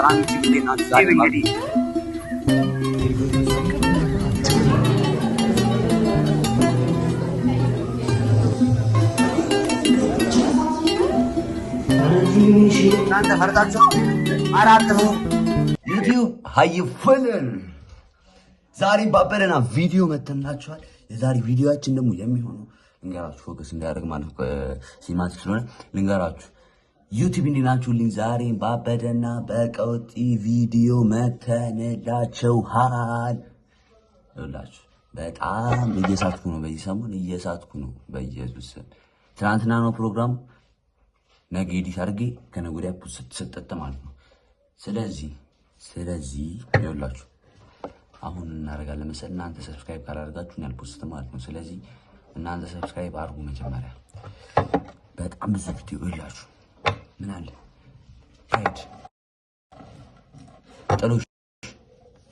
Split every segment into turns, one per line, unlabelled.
ሰላም እንዴት ናችሁ? ዛሬ እንግዲህ እናንተ ፈርታችሁ አራት ነው ዩቲዩብ ሃይፈለን ዛሬ ባበረና ቪዲዮ መተናችኋል። የዛሬ ቪዲዮአችን ደግሞ የሚሆነው ልንገራችሁ፣ ፎከስ እንዲያደርግ ማለት ነው። ሲኒማቲክ ስለሆነ ልንገራችሁ ዩቲዩብ እንዲናችሁልኝ ዛሬ ባበደና በቀውጢ ቪዲዮ መተንላችኋል። ይኸውላችሁ በጣም እየሳትኩ ነው፣ በዚህ ሰሞን እየሳትኩ ነው። በኢየሱስ ትናንትና ነው ፕሮግራሙ፣ ነገ ኤዲት አድርጌ ከነገ ወዲያ ስትሰጠጥ ማለት ነው። ስለዚህ ይኸውላችሁ አሁን እናደርጋለን መሰለኝ። እናንተ ሰብስክራይብ ካላደርጋችሁ እኔ አልፖስትም ማለት ነው። ስለዚህ እናንተ ሰብስክራይብ አድርጉ መጀመሪያ። በጣም ብዙ ቪዲዮ ይላችሁ ምን አለ ራይድ፣ ጥሎሽ፣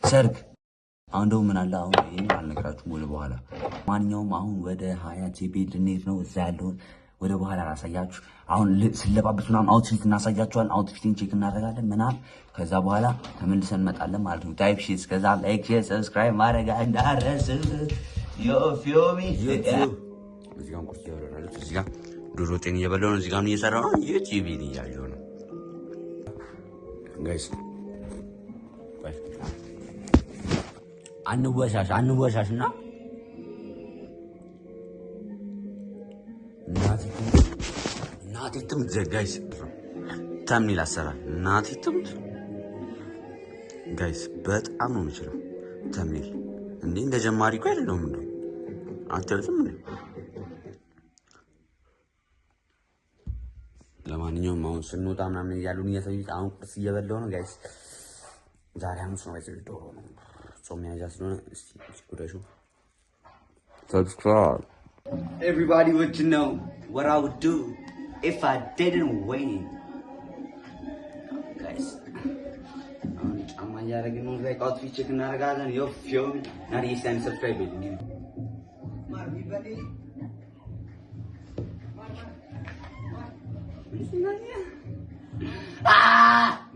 ሰርግ። አሁን ደግሞ ምን አለ አሁን ይሄን አልነግራችሁም ወደ በኋላ። ማንኛውም አሁን ወደ ሀያት ቤት ልንሄድ ነው። እዛ ያለውን ወደ በኋላ አላሳያችሁ። አሁን ስለባብስ ምናምን አውትፊት እናሳያችኋለን። አውትፊትን ቼክ እናደርጋለን ምናምን። ከዛ በኋላ ተመልሰን እንመጣለን ማለት ነው። ታይፕ ሺት እስከዛ ላይክ፣ ሼር፣ ሰብስክራይብ ማድረግ እንዳትረሱ። ዮ ፊዮሚ እዚህ ጋር ቁርስ እየበላሁ ነው። እዚህ ጋር ዶሮ ጤን እየበላሁ ነው። እዚህ ጋር ምን እየሰራሁ ነው? ዩቲዩብን እያየሁ ነው ጋይስ። አንወሻሽና እናቴ ትምት ጋይስ። ታምኒል አሰራር እናቴ ትምት ጋይስ። በጣም ነው የምችለው ታምኒል። እንዴ እንደ ጀማሪ እኮ አይደለሁም። እንደው አትልም እንዴ? ለማንኛውም አሁን ስንወጣ ምናምን እያሉን እያሳዩት አሁን ቁርስ እየበላሁ ነው ጋይስ። ዛሬ ሐሙስ ነው ጋይስ። ዶሮ ነው ጾም ያዣ ስለሆነ እስቲ ጉዳሹ subscribe. Everybody would to know what I would do if I didn't win. Guys, I'm going to like outfit check and I'm yo film not you stand subscribe it.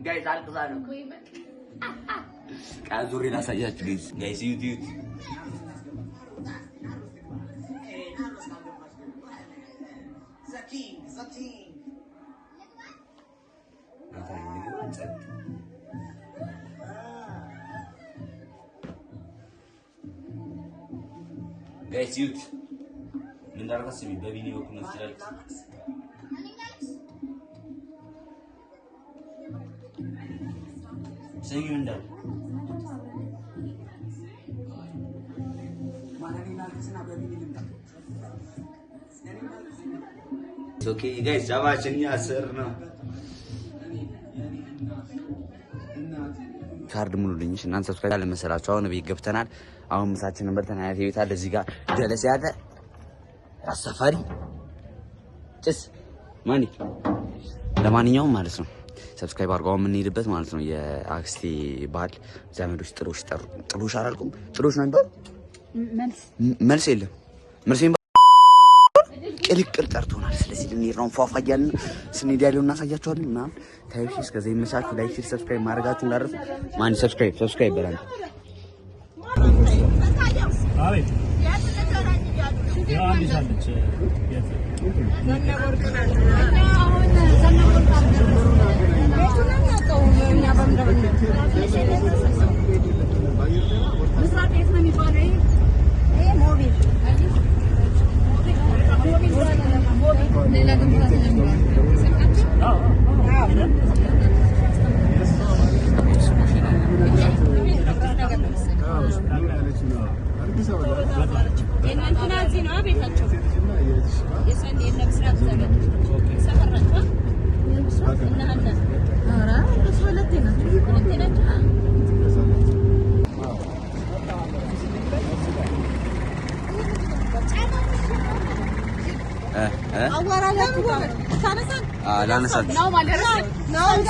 Guys, I'll go on. Kazuri na saya guys YouTube. Zatin. Guys, youth. Nindar kasi video ko na sila. Sige nindar. Okay guys, jawabnya asar no. ካርድ ሙሉልኝ እናንተ ሰብስክራይብ ያለ መሰላችሁ። አሁን ቤት ገብተናል። አሁን ምሳችንን በልተን አያት ቤት አለ እዚህ ጋር ጀለስ ያለ አሳፋሪ ጭስ ማኒ። ለማንኛውም ማለት ነው ሰብስክራይብ አድርገው የምንሄድበት ማለት ነው። የአክስቴ ባል ዘመዶች ጥሎሽ አላልኩም፣ ጥሎሽ ነው የሚባለው። መልስ የለም መልስ ቅልቅል ጠርቶናል። ስለዚህ ልንሄድ ነው። ፏፏ እያልን ስንሄድ ያለውን እናሳያችኋለን ምናምን። ታይፕ እስከዛ ይመቻችሁ። ላይክ፣ ሼር፣ ሰብስክራይብ ማድረጋችሁ እንዳትረሱ። ማን ሰብስክራይብ በላን። አቤት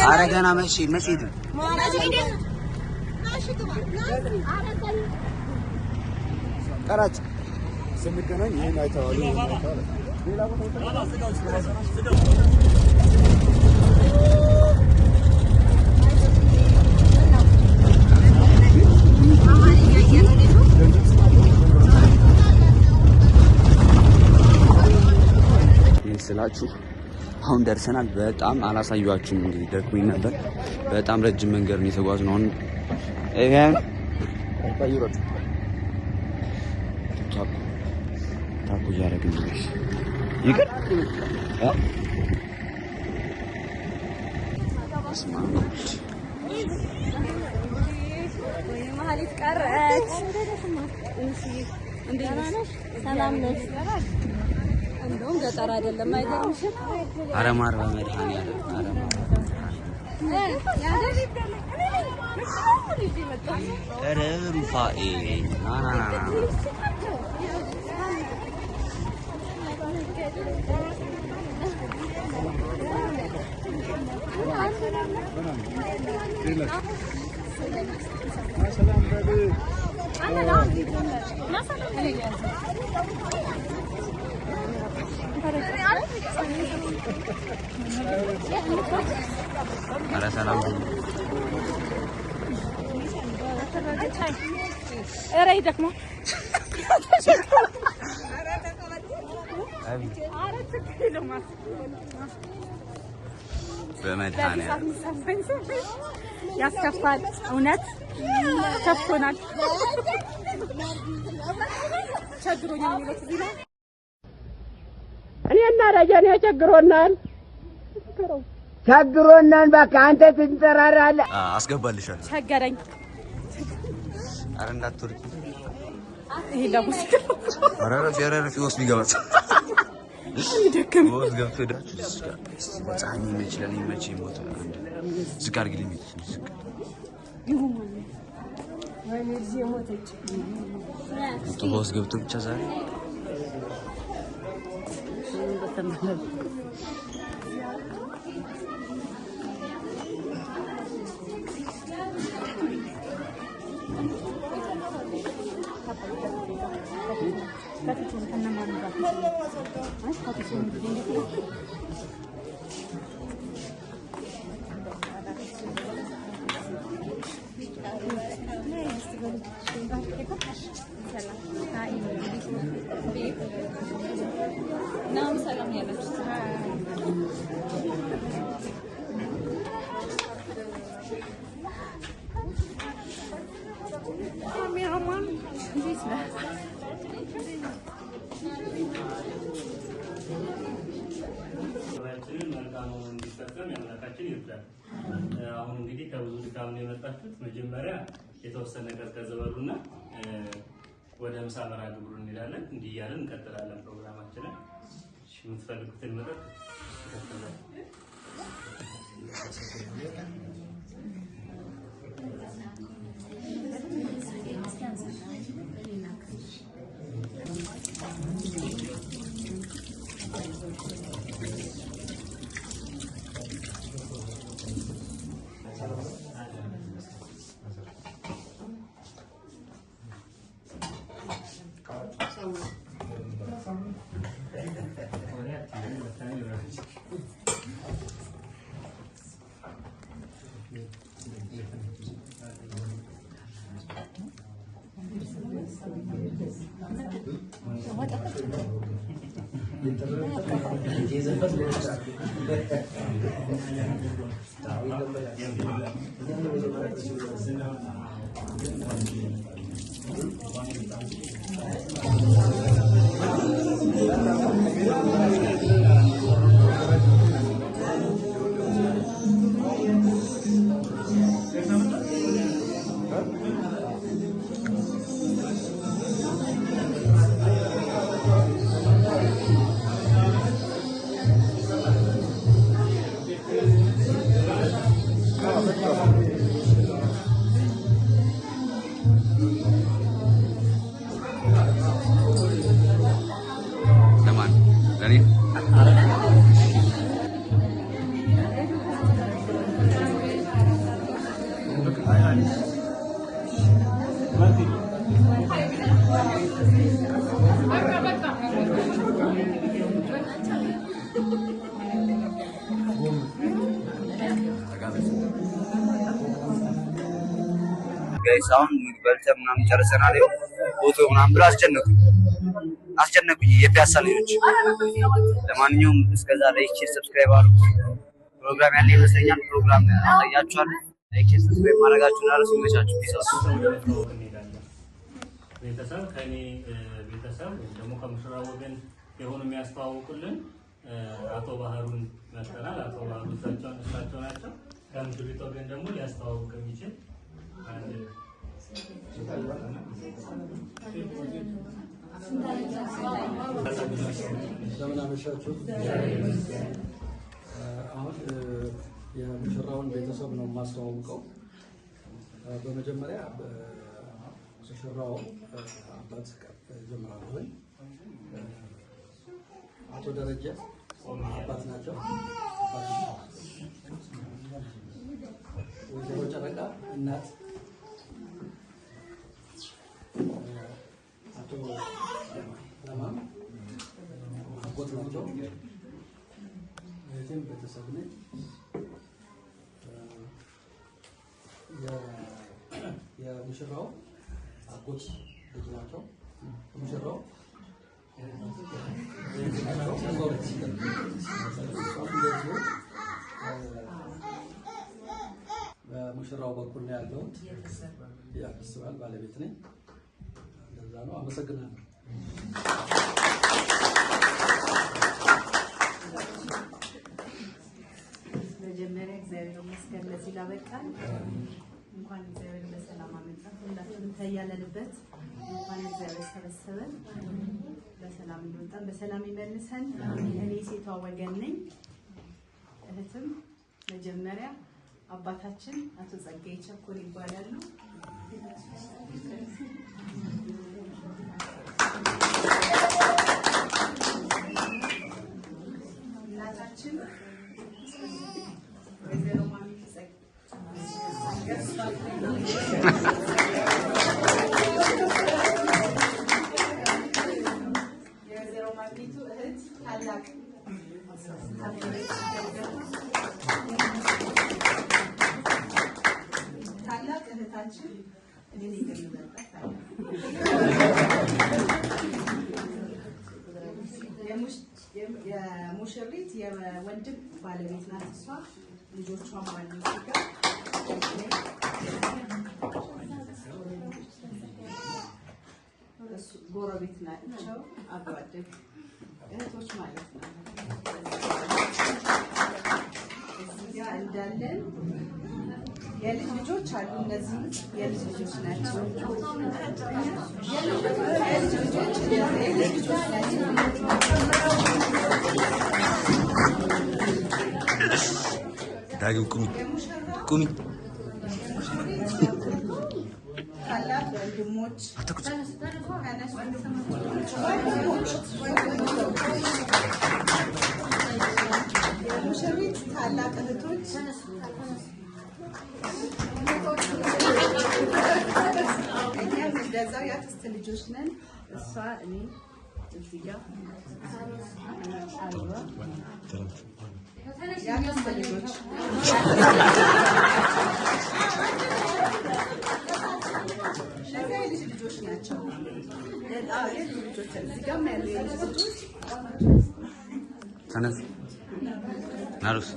አረጋና መቼ ቀራጭ ስንገናኝ ይሄን አይተዋል። ሌላ ቦታ አሁን ደርሰናል። በጣም አላሳዩአችሁም እንግዲህ ደክሞኝ ነበር። በጣም ረጅም መንገድ ነው የተጓዝነው። አሁን ይሄን ታይሮት ታኩ ያረግን ነው ይቅር
መሀሊት ቀረች። ሰላም ነሽ? እንደውም ገጠር አይደለም አይገርምሽም?
ኧረ ማር በመድኃኒዓለም ኧረ ሩፋኤል ና ኧረ ሰላም
ኧረ ይደክማል።
በመድኃኒዓለም
ያስከፋል። እውነት ከፍቶናል። ቸግሮኛል የሚለው እዚህ ላይ
እኔና ደጀኔ ቸግሮናል። በቃ አንተ ትንጠራራለህ።
አስገባልሻለሁ።
ቸገረኝ።
ኧረ እንዳትወርቂ።
ይሄ ለሙስ
ኧረ ረፊ ወስድ ይገባል።
ይደከም
ወስ ገብቶ ዳች በፀሐይ የሚችለን ይመች ይሞት ዝቅ አድርግልኝ። ዝቅ ወስ ገብቶ ብቻ ዛሬ
አሁን እንግዲህ ከብዙ ድካም ነው የመጣችሁት። መጀመሪያ የተወሰነ ቀዝቀዝ በሉና ወደ ምሳ መርሃ ግብሩ እንሄዳለን። እንዲህ እያልን እንቀጥላለን ፕሮግራማችንን። እሺ የምትፈልጉትን መጠጥ ተከተላችሁ
ጋይስ አሁን በልተን ምናምን ጨርሰናል። ፎቶ ምናምን ብላ አስጨነቁኝ። አስጨነቁኝ የፒያሳ ልጆች። ለማንኛውም እስከዛ ላይክ ሰብስክራይብ አድርጉ። ፕሮግራም ያለ ይመስለኛል። ፕሮግራም አሳያችኋለሁ። ላይክ ሰብስክራይብ ማድረጋችሁን አረሱ። ይመቻችሁ። ፒስ
ቤተሰብ ከኔ ቤተሰብ ደግሞ ከሙሽራ ወገን የሆኑ የሚያስተዋውቁልን አቶ ባህሩን መጥተናል። አቶ ባህሩ እሳቸው ናቸው። ከሙሽሪት ወገን ደግሞ ሊያስተዋውቅ የሚችል አንድ
እንደምን አመሻችሁ። አሁን የሙሽራውን ቤተሰብ ነው የማስተዋውቀው። በመጀመሪያ ሙሽራው አባት ጀምራለሁ። አቶ ደረጀ አባት ናቸው። ወይዘሮ ጨረቃ እናት፣ አቶ ለማም አጎት ናቸው። እህቴም ቤተሰብ ነኝ። የሙሽራው አጎት ልጅ ናቸው። ሙሽራው በሙሽራው በኩል ነው ያለሁት። የአዲስ ባል ባለቤት ነኝ። እንደዛ ነው። አመሰግናለሁ።
መጀመሪያ እግዚአብሔር ይመስገን ለዚህ ላበቃን። እንኳን እግዚአብሔር በሰላም አመጣን። ሁላችንም ተያለንበት እንኳን እግዚአብሔር ሰበሰበን። በሰላም እንወጣን፣ በሰላም ይመልሰን። እኔ ሴቷ ወገን ነኝ። እህትም መጀመሪያ አባታችን አቶ ጸጋዬ ቸኮል ይባላሉ። እናታችን ወይዘሮ ማሚቱ የወይዘሮ ማሚቱ እህት ታላቅ እህታችን እኔ የሙሽሪት የወንድም ባለቤት ናት። እሷ ልጆቿን ባለቤት ጋር ጎረቤት ናቸው። አብሮ አደግ እህቶች ማለት ነው። እዚህ ጋር እንዳለን የልጅ ልጆች አሉ። እነዚህ የልጅ ልጆች ናቸው። የልጅ ልጆች
ዳጊ ቁሚ
ታላቅ ወንድሞች የሙሽሪት ታላቅ እህቶች እኛም እንደዛው የአክስት ልጆች ነን። እሷ እኔ እዚህ ጋር አልባ የአክስት ልጆች የልጅ ልጆች ናቸው። የልጅ ልጆች እዚህ ጋርም ያሉ የልጅ ልጆች
ተነስ ናሩስ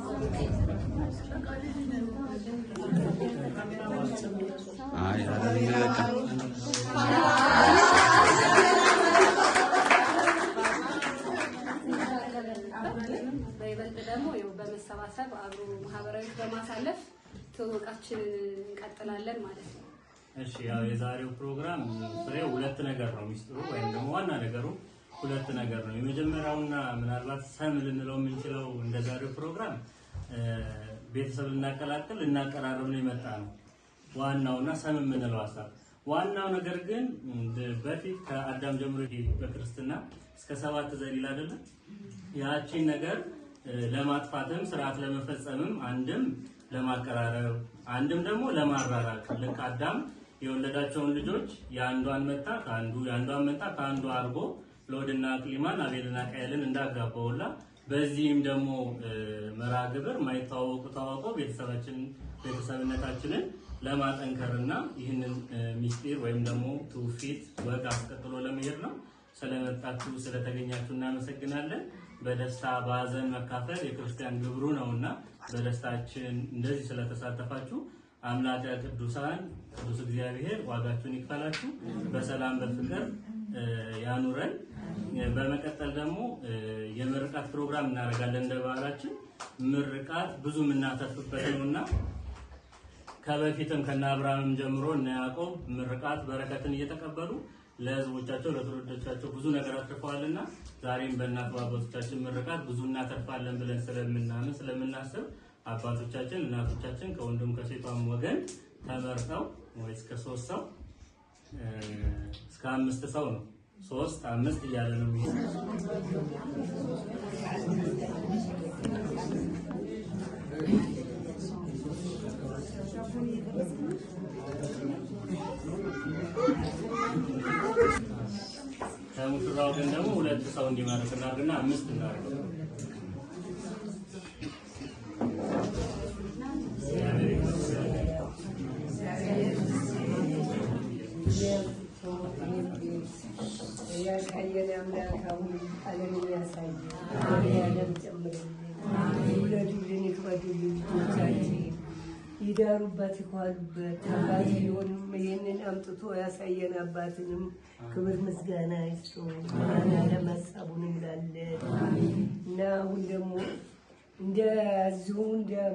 አይ በቃ
በይበልጥ ደግሞ በመሰባሰብ አብሮ ማህበራዊ በማሳለፍ ትውውቃችንን እንቀጥላለን ማለት ነው።
እሺ ያው የዛሬው ፕሮግራም ፍሬው ሁለት ነገር ነው። ሚስጥሩ ወይም ደግሞ ዋና ነገሩ ሁለት ነገር ነው። የመጀመሪያውና ምናልባት ሰም ልንለው የምንችለው እንደዛሬው ፕሮግራም ቤተሰብ ልናቀላቅል ልናቀራረብ ነው የመጣ ነው ዋናውና ሰም የምንለው ሀሳብ። ዋናው ነገር ግን በፊት ከአዳም ጀምሮ በክርስትና እስከ 7 ዘር ይላል አይደል? ያቺን ነገር ለማጥፋትም ስርዓት ለመፈጸምም አንድም ለማቀራረብ አንድም ደግሞ ለማራራቅ ልክ አዳም የወለዳቸውን ልጆች የአንዷን መጣ ከአንዱ የአንዷን መጣ ከአንዱ አርጎ ሎድና አክሊማን አቤልና ቃየልን እንዳጋባውላ በዚህም ደግሞ መርሃ ግብር ማይተዋወቁ ተዋውቆ ቤተሰብነታችንን ለማጠንከርና ይህንን ሚስጢር ወይም ደግሞ ትውፊት ወግ አስቀጥሎ ለመሄድ ነው። ስለመጣችሁ ስለተገኛችሁ እናመሰግናለን። በደስታ በሐዘን መካፈል የክርስቲያን ግብሩ ነውና በደስታችን እንደዚህ ስለተሳተፋችሁ አምላከ ቅዱሳን ቅዱስ እግዚአብሔር ዋጋችሁን ይክፈላችሁ፣ በሰላም በፍቅር ያኑረን። በመቀጠል ደግሞ የምርቃት ፕሮግራም እናደርጋለን። እንደ ባህላችን ምርቃት ብዙ የምናተርፍበት ነውና ከበፊትም ከነ አብርሃምም ጀምሮ እነ ያዕቆብ ምርቃት በረከትን እየተቀበሉ ለሕዝቦቻቸው ለትውልዶቻቸው ብዙ ነገር አትርፈዋልና ዛሬም በእናት አባቶቻችን ምርቃት ብዙ እናተርፋለን ብለን ስለምናምን ስለምናስብ አባቶቻችን እናቶቻችን ከወንዱም ከሴቷም ወገን ተመርጠው ወይ እስከ 3 ሰው እስከ 5 ሰው ነው 3 5 እያለ ነው ከሙሽራው ግን ደግሞ 2 ሰው እንዲመርቅ እናድርግና 5 እናድርግ።
ያሳየን አምላክ አሁን ዓለምን ያሳየን ዓለም ጨምርልን ይውለዱልን ይክበዱልን ልጆቻችን ይዳሩበት ይኳሉበት አባት ቢሆንም ይህንን አምጥቶ ያሳየን አባትንም ክብር ምስጋና ይስጡ ዓለም ሀሳቡን ይምላለን እና አሁን ደግሞ እንደዚሁ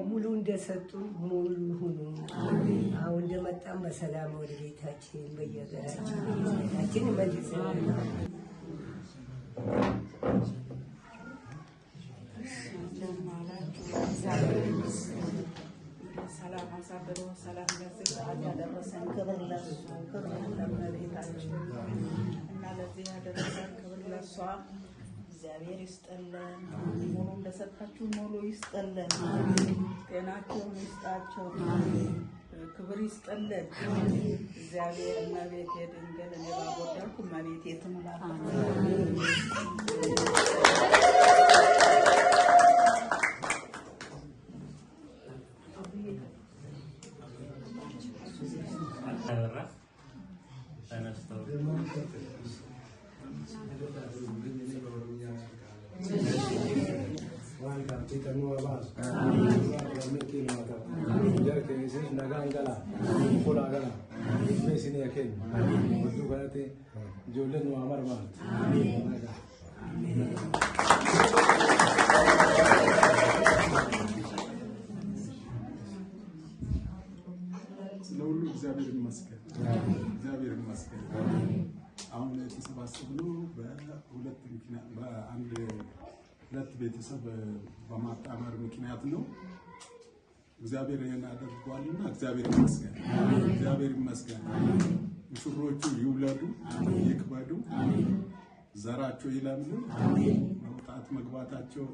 ሙሉ እንደሰጡን ሙሉ ይሁኑ። አሁን እንደመጣን በሰላም ወደ ቤታችን በየሀገራችን ይመልሰን።
ሰላም አሳድሮ ሰላም ለዚህ ያደረሰን ክብር ለሱ ክብር ለቤታችን እና ለዚህ ያደረሰን ክብር ለሷ እግዚአብሔር ይስጠልን። ሙሉ እንደሰጣችሁ ሙሉ ይስጠልን። ጤናቸውን ይስጣቸው። ክብር ይስጠልን። እግዚአብሔር እመቤቴ ድንግል እኔ ባጎደልኩ እመቤቴ ትሙላለን።
ለሁሉ እግዚአብሔር ይመስገን። እግዚአብሔር ይመስገን። አሁን የተሰባሰብነው በሁለት ምክንያት ሁለት ቤተሰብ በማጣመር ምክንያት ነው። እግዚአብሔር ይሄን አድርጓልና እግዚአብሔር ይመስገን። እግዚአብሔር ይመስገን። ሙሽሮቹ ይውለዱ ይክበዱ፣ ዘራቸው ይለምልም፣ መውጣት መግባታቸው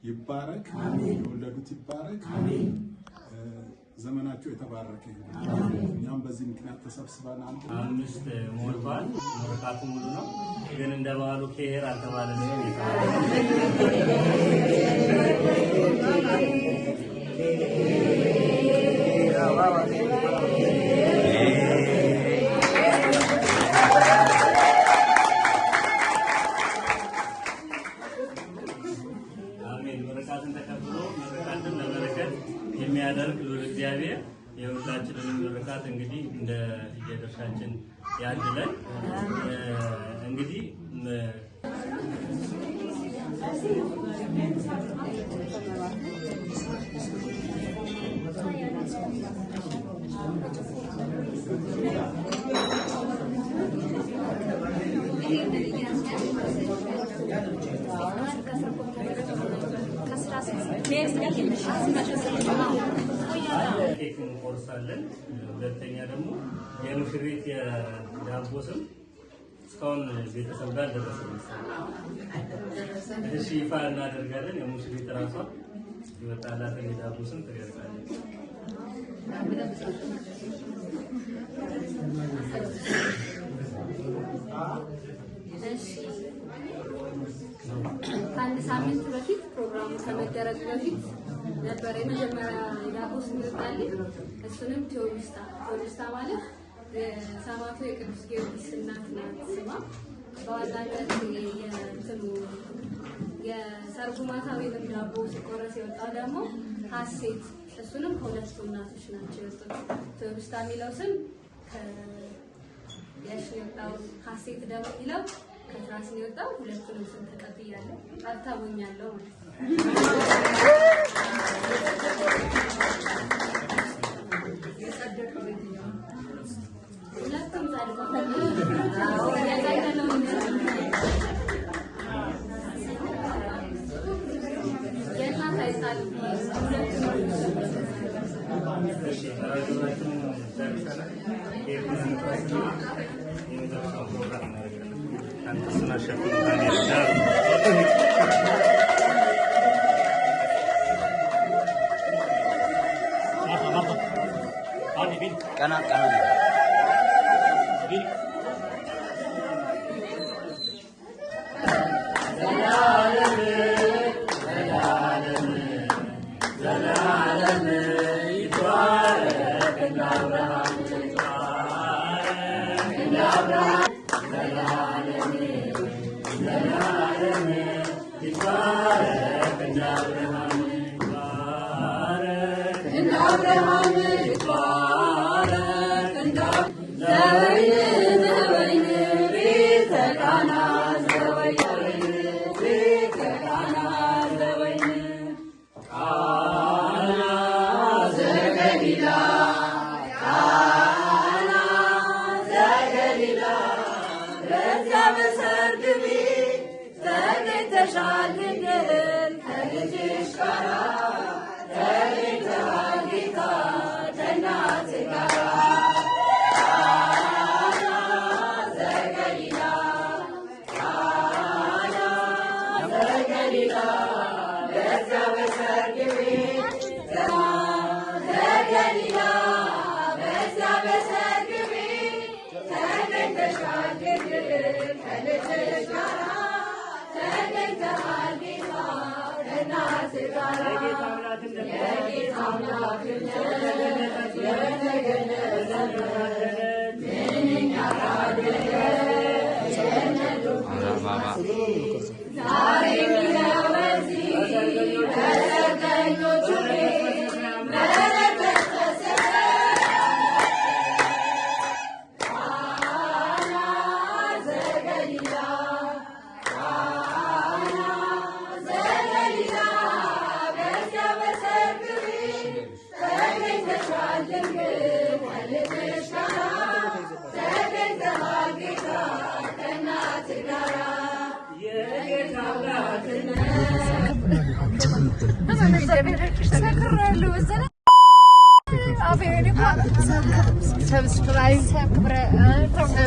ይባረክ፣ የወለዱት ይባረክ፣ ዘመናቸው የተባረከ ይሁን። እኛም በዚህ ምክንያት ተሰብስበን
5 ሞልቷል። ምርቃቱ ሙሉ ነው፣ ግን እንደ ባህሉ ኬር አልተባለም። አሜን። ምርቃትን ተቀብሎ ምርቃትን ለበረከት የሚያደርግ ልዑል እግዚአብሔር የሁላችንን ምርቃት እንግዲህ እንደ የድርሻችን ያድለን። እንግዲህ ኬክ እንቆርሳለን። ሁለተኛ ደግሞ የሙሽሪት የዳቦ ስም እስካሁን ቤተሰብ ጋር ደረሰ። እሺ ይፋ እናደርጋለን። የሙሽሪት ራሷ ይወጣላትን የዳቦ ስም ትገልጻለች።
ከአንድ ሳምንት በፊት ፕሮግራሙ ከመደረጉ በፊት ነበረ የመጀመሪያ የዳቦ ስም ይወጣልኝ። እሱንም ቴዎሊስታ ማለት ሰማዕቱ የቅዱስ ጊዮርጊስ እናት ናት ስሟ በዋናነት የሰርጉ ማታ ወይም ዳቦ ሲቆረስ የወጣው ደግሞ ሀሴት፣ እሱንም ከሁለቱ እናቶች ናቸው የወጡት። ትውስታ የሚለው ስም ከያሽ የወጣው፣ ሀሴት ደግሞ የሚለው ከትራስ የወጣው። ሁለቱንም ስም ተቀብያለሁ፣ አታውኛለሁ ማለት ሁለቱም
Kanan.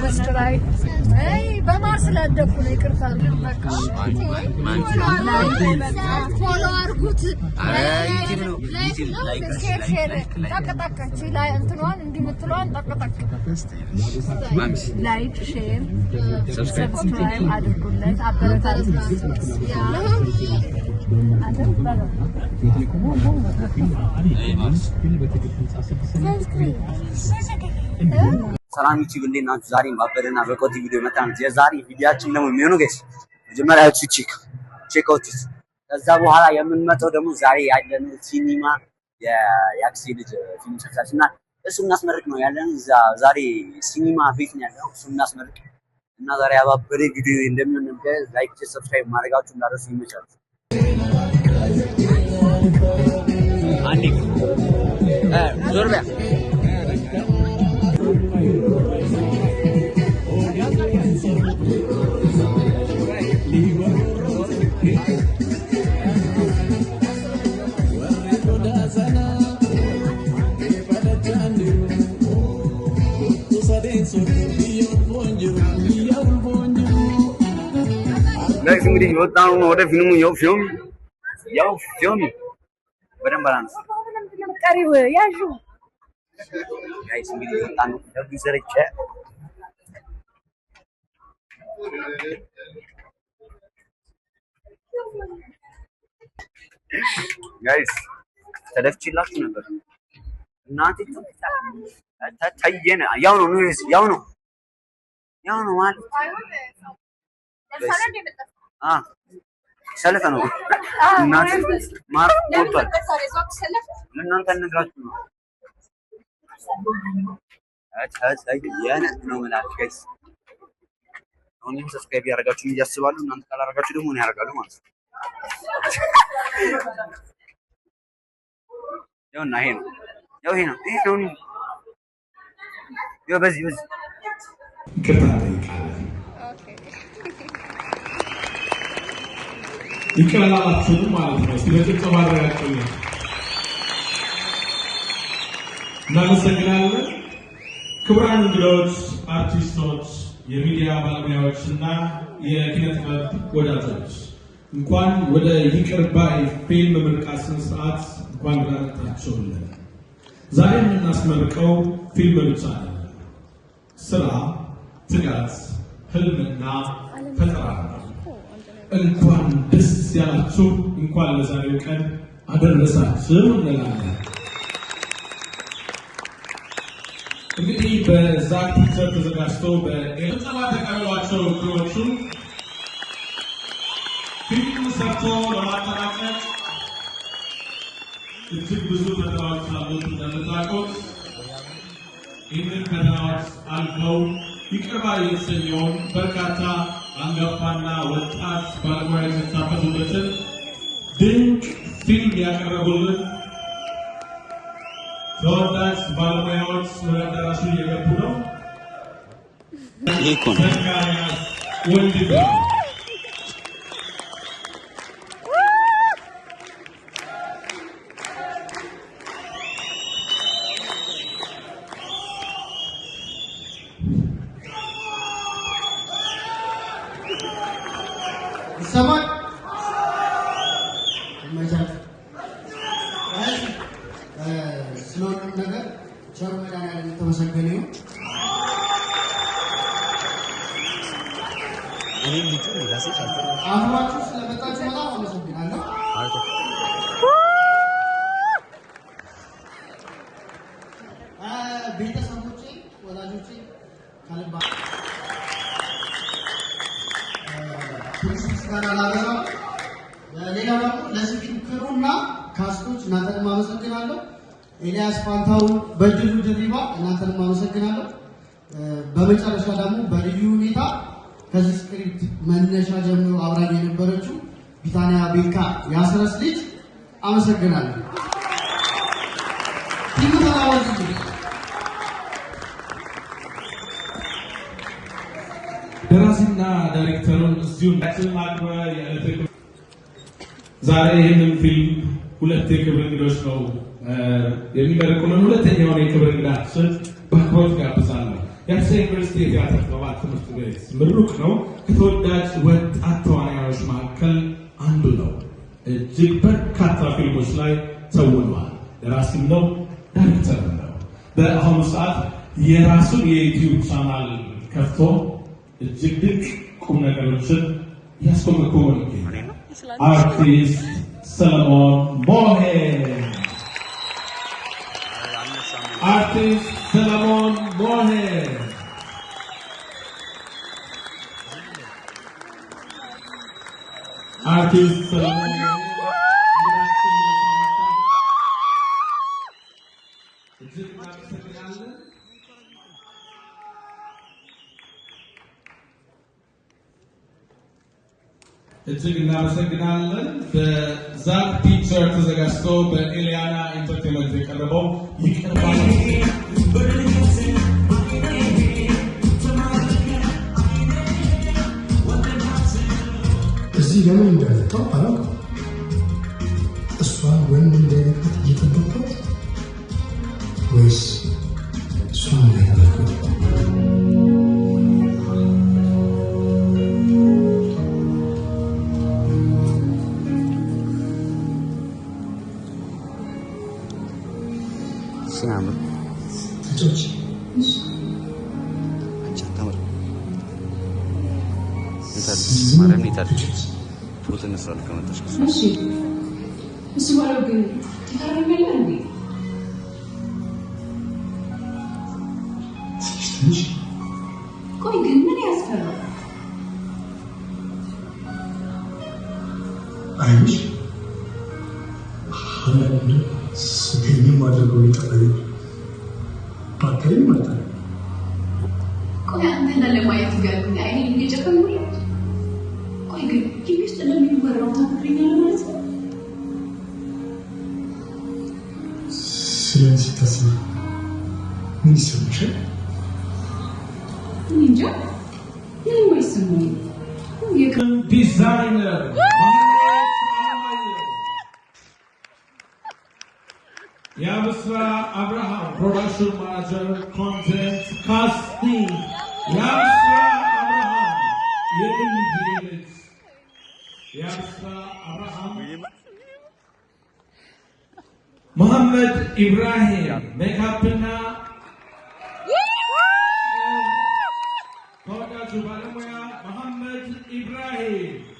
ሰብስክራይብ በማር ስላደኩ ነው። ይቅርታ ፎሎ አድርጉት። ጠቅጠቅ ላይ እንትኗን እንዲምትሏን ጠቅጠቅ ላይክ ሼር ሰብስክራይብ አድርጉለት። አበረታቱ።
ሰላም ዩቲዩብ እንዴት ናችሁ? ዛሬም ባበደና በቆቲ ቪዲዮ መጣን። የዛሬ ቪዲዮአችን ደግሞ የሚሆነው ጋይስ መጀመሪያ ቼክ አውት፣ ከዛ በኋላ የምንመጣው ደግሞ ዛሬ ያለነው ሲኒማ የአክሴ ልጅ ፊልም ሰርታችና እሱ እናስመርቅ ነው ያለነው። ዛሬ ሲኒማ ቤት ነው ያለነው፣ እሱ እናስመርቅ እና ዛሬ ያባበደ ቪዲዮ እንደሚሆን ላይክ ሰብስክራይብ ማድረጋችሁ እንዳትረሱ። ይመቻችሁ። አንዴ ዞር በያ ጋይስ እንግዲህ ወጣው ወደ ፊልሙ ያው ፊልም በደንብ ባላንስ
ቀሪው ያዡ
ጋይስ እንግዲህ ወጣን ደቡ ዘርጨ ጋይስ ተደፍችላችሁ ነበር እናንተ ታየነ ያው ነው ማለት ሰለፈ ነው እናት ማር ወጥቷል እናንተ እንግራችሁ ነው ያነ ነው ማለት ጋይስ አሁን ሰብስክራይብ ያደርጋችሁ እያስባሉ እናንተ ካላደረጋችሁ ደግሞ ምን ያደርጋሉ ማለት ነው ያውና ይሄ ነው ይሄ ነው ያው በዚህ
ይቀላላችሁ ማለት ነው ስለዚህ ተባረካችሁ እናመሰግናለን ክቡራን እንግዶች አርቲስቶች የሚዲያ ባለሙያዎችና የኪነ ጥበብ ወዳጆች እንኳን ወደ ይቅር ባይ ፊልም ምርቃት ስነስርዓት እንኳን መጣችሁልን ዛሬ የምናስመርቀው ፊልም ብቻ አይደለም ስራ ትጋት ህልምና ፈጠራ እንኳን ደስ ያላችሁ እንኳን ለዛሬው ቀን አደረሳችሁ እንላለን እንግዲህ በዛክ ፒክቸር ተዘጋጅቶ በኤልሳባ ተቀበሏቸው ክሮቹ ፊልም ሰርቶ ለማጠናቀቅ እጅግ ብዙ ፈተናዎች አሉት እንደምታውቁት ይህንን ፈተናዎች አልፈው ይቅር ባይ የተሰኘውን በርካታ አንጋፋና ወጣት ባለሙያዎች የተሳተፉበትን ድንቅ ፊልም ያቀረቡልን ተወዳጅ ባለሙያዎች ወደ አዳራሹ እየገቡ ነው። ዘካርያስ ወንድሙ
ሰማይ ስለሆነ ነገር ቸር መድኃኒዓለም የተመሰገነ ይሁን። አብራችሁ ስለመጣችሁ በጣም አመሰግናለሁ። ቤተሰቦቼ፣ ወላጆቼ ከልባ ምስጋና ላቀርብ። ሌላው ደግሞ ለዚህ ፊልም ክሩና ካስቶች እናንተንም አመሰግናለሁ። ኤልያስ ፋንታውን፣ በድሉ ድሪባ እናንተንም አመሰግናለሁ። በመጨረሻ ደግሞ በልዩ ሁኔታ ከዚህ ስክሪፕት መነሻ ጀምሮ አብራኝ የነበረችው ቢታንያ ቤካ ያስረስ ልጅ አመሰግናለሁ።
ደራሲና ዳይሬክተሩን እዚሁ ማቅረብ ዛሬ ይህንን ፊልም ሁለት የክብር እንግዶች ነው የሚመረቁልን። ሁለተኛውን የክብር እንግዳችን በአክብሮት ጋብዛለሁ። የአዲስ አበባ ዩኒቨርሲቲ የቲያትር ጥበባት ትምህርት ቤት ምሩቅ ነው። ከተወዳጅ ወጣት ተዋናዮች መካከል አንዱ ነው። እጅግ በርካታ ፊልሞች ላይ ተውኗል። ደራሲም ነው፣ ዳይሬክተርም ነው። በአሁኑ ሰዓት የራሱን የዩቲዩብ ቻናል ከፍቶ እጅግ ድንቅ ቁም ነገሮችን ያስኮመኮመ አርቲስት ሰለሞን ሞሄ አርቲስት ሰለሞን ሞሄ አርቲስት ሰለሞን እጅግ እናመሰግናለን። በዛክ ፒክቸር ተዘጋጅቶ በኤሊያና ኢንተርቴይንመንት የቀረበው ይቅር ባይ
እዚህ ለምን እንደመጣሁ አላውቅም። እሷን ወንድ እንዳይነካት እየጠበቅኳት ወይስ እሷን እንዳይነካት?
ሲያምር
ልጆች
አቻታምር ማለም ይታል ፎቶ ነሳል ከመጣሽ
እሺ እሱ ባለው ግን ተታረመለ እንዴ ቆይ ግን ምን ያስፈራል
አይሽ አንዳንድ ስትኝ ማድረገው ይጠበል ባከኝ ማለት ነው።
ቆይ አንተ ለማየት ጋርኛ አይኔ እየጨፈኑ ቆይ ግን ኪስ እንደሚወራው ታውቀኛለህ ማለት ነው።
ስለዚህ ተስፋ ምን ይሰማሻል?
እንጃ ምን ወይስሙኝ
designer Yabsra Abraham, production manager, content, casting. Yabsra Abraham, Yabsra Abraham, Muhammad Ibrahim, makeup na. Muhammad Ibrahim.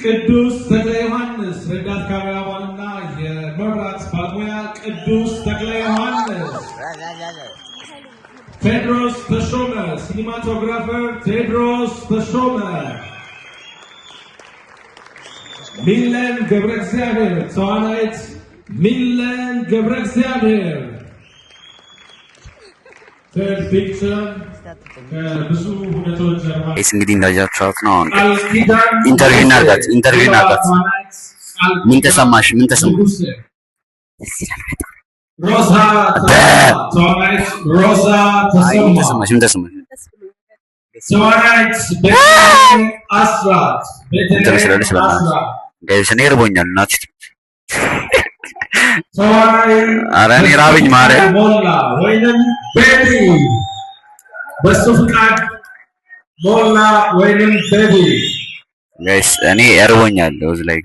ቅዱስ ተክለ ዮሐንስ ረዳት ካሜራማንና የመብራት ባለሙያ ቅዱስ ተክለ ዮሐንስ። ቴድሮስ ተሾመ ሲኒማቶግራፈር ቴድሮስ ተሾመ። ሚለን ገብረ እግዚአብሔር ተዋናይት ሚለን ገብረ እግዚአብሔር። ተርድ ፒክቸር ከብዙ ሁነቶች ጀርባ
እንግዲህ እንዳያችኋት ነው። ኢንተርቪው እናድርጋት። ምን ተሰማሽ?
ሮዛ ተዋናይት ሮዛ ተሰማ።
ምን ተሰማሽ?
ተዋናይት አስራት
ተመስላለች። ጋይስ እኔ እርቦኛል እናት ኧረ እኔ ራበኝ ማርያም።
ሞላ ወይንም ቤቢ በሱ ፍቃድ ሞላ ወይንም ቤቢ
ጋይስ እኔ እርቦኛል። ወዝ ላይ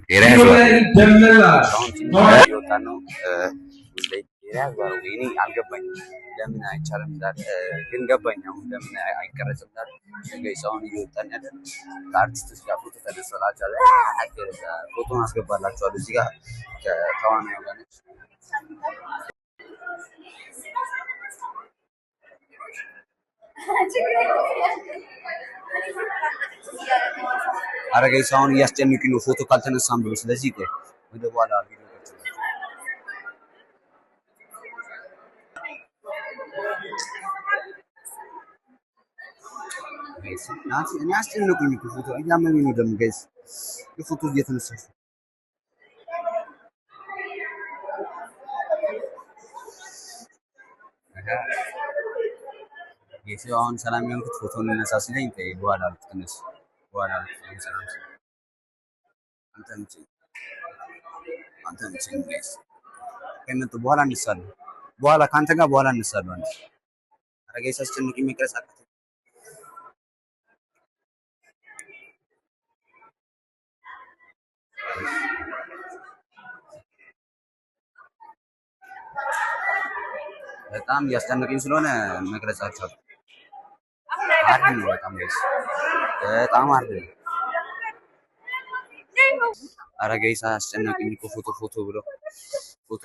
ደመላሽ
እኔ አልገባኝም ለምን አይቻልም እንዳለ ግን ገባኝ። አሁን ለምን አይቀረጽም እንዳለ ጋይስ አሁን እየወጣን ያለ ከአርቲስቶች ጋር ፎቶ ተነሳላችኋል። ፎቶን አስገባላችኋል እዚህ ጋር ከተዋናዩ ጋር ነች። ኧረ ጋይስ አሁን እያስጨነቁኝ ነው ፎቶ ካልተነሳም ብሎ። ስለዚህ ቆይ ወደ በኋላ ቪዲዮ ጋይስ ናቲ እኔ አስጨነቁኝ እኮ ፎቶ እያመመኝ ነው ደግሞ ጋይስ ፎቶ እየተነሳሽ የሰው አሁን ሰላም ያልኩት ፎቶ እንነሳ ሲለኝ በኋላ ልትነስ በኋላ ሰላም አንተ ምንጭ ጋይስ ከእነሱ በኋላ እንነሳለን። በኋላ ካንተ ጋር በኋላ እንነሳለን። አንተ ኧረ ጋይስ አስጨንቁኝ መቅረጽ አቃተኝ። በጣም እያስጨነቀኝ ስለሆነ መቅረጽ አልቻልኩም። አሪፍ ነው በጣም ጋይስ በጣም አሪፍ ነው። ኧረ ጋይስ አስጨነቀኝ እኮ ፎቶ ብሎ ፎቶ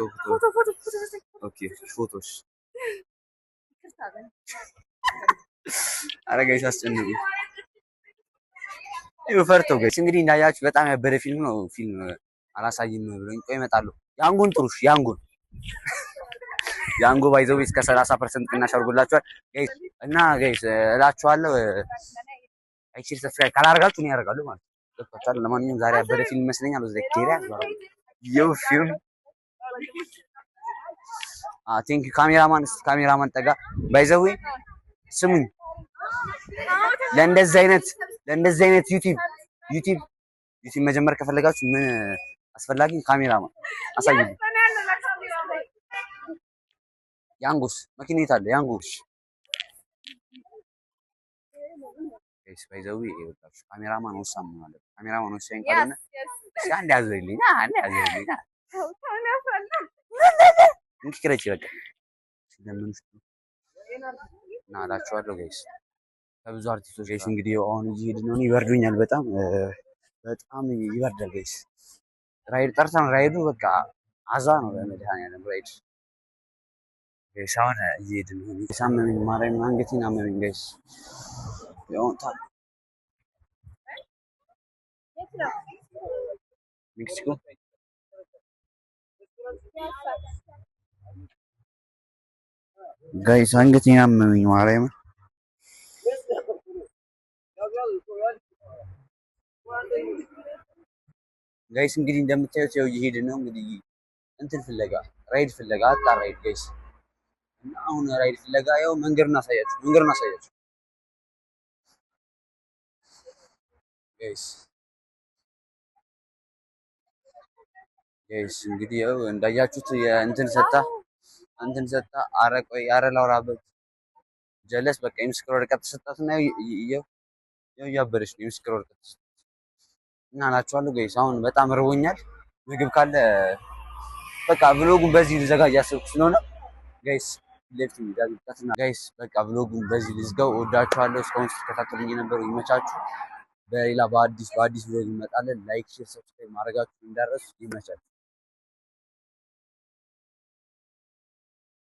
ኦኬ ፎቶሽ ኧረ ጋይስ አስጨነቀኝ። ፈርተው ጋይስ እንግዲህ እንዳያችሁ በጣም ያበደ ፊልም ነው። ፊልም አላሳይም ብሎኝ ቆይ እመጣለሁ። ያንጉን ጥሩሽ ያንጉ ባይዘው እስከ 30% ቅናሽ አድርጎላችኋል ጋይስ እና ጋይስ እላችኋለሁ አይቺር ሰብስክራይብ ካላደረጋችሁ ነው ያደርጋሉ ማለት ነው። ለማንኛውም ዛሬ ያበደ ፊልም ይመስለኛል። ወደ ኬሪያ የው ፊልም ቴንክ ዩ ካሜራማን ጠጋ ባይዘው ስሙኝ። ለእንደዚህ አይነት ዩቲዩብ መጀመር ከፈለጋችሁ ምን አስፈላጊ ካሜራማን አሳዩኝ። ያንጉስ መኪና የት አለ? ያንጉስ ጋይስ ባይዘው ይወጣችሁ ካሜራማን ወሳኝ ማለት ካሜራማን ወሳኝ ካልሆነ አንድ ያዘልኝ እንክክረች በቃ ስለምን እና አላችኋለሁ ጋይስ ከብዙ አርቲስቶች ጋይስ እንግዲህ አሁን እየሄድን ነው። ይበርዱኛል በጣም ይበርዳል ጋይስ። ራይድ ጠርተን ራይዱ በቃ አዛ ነው ለመድኃኒዓለም ራይድ ጋይስ አሁን እየሄድን ነው። ሳመመኝ ማርያምን አንገቴን አመመኝ ጋይስ። ሜክሲኮ ጋይስ አንገቴን አመመኝ ማርያም። ጋይስ እንግዲህ እንደምታዩት ያው እየሄድን ነው እንግዲህ እንትን ፍለጋ ራይድ ፍለጋ አጣ ራይድ ጋይስ። እና አሁን ራይድ ፍለጋ ያው መንገዱን አሳያችሁ ጋይስ እንግዲህ ያው እንዳያችሁት እንትን ሰጣ አረ ላውራበት ጀለስ በቃ የምስክር ወረቀት ተሰጣትና ያው እያበደች ነው የምስክር ወረቀት እና እላችኋለሁ ጋይስ። አሁን በጣም ርቦኛል። ምግብ ካለ በቃ ብሎጉን በዚህ ልዘጋ እያሰብኩ ስለሆነ ጋይስ ሌፍት ሚዳልና ጋይስ በቃ ብሎጉን በዚህ ልዝጋው። እወዳችኋለሁ። እስካሁን ስትከታተሉኝ የነበሩ ይመቻችሁ። በሌላ በአዲስ ብሎግ እንመጣለን። ላይክ፣ ሼር፣ ሰብስክራይብ ማድረጋችሁ እንዳትረሱ። ይመቻችሁ።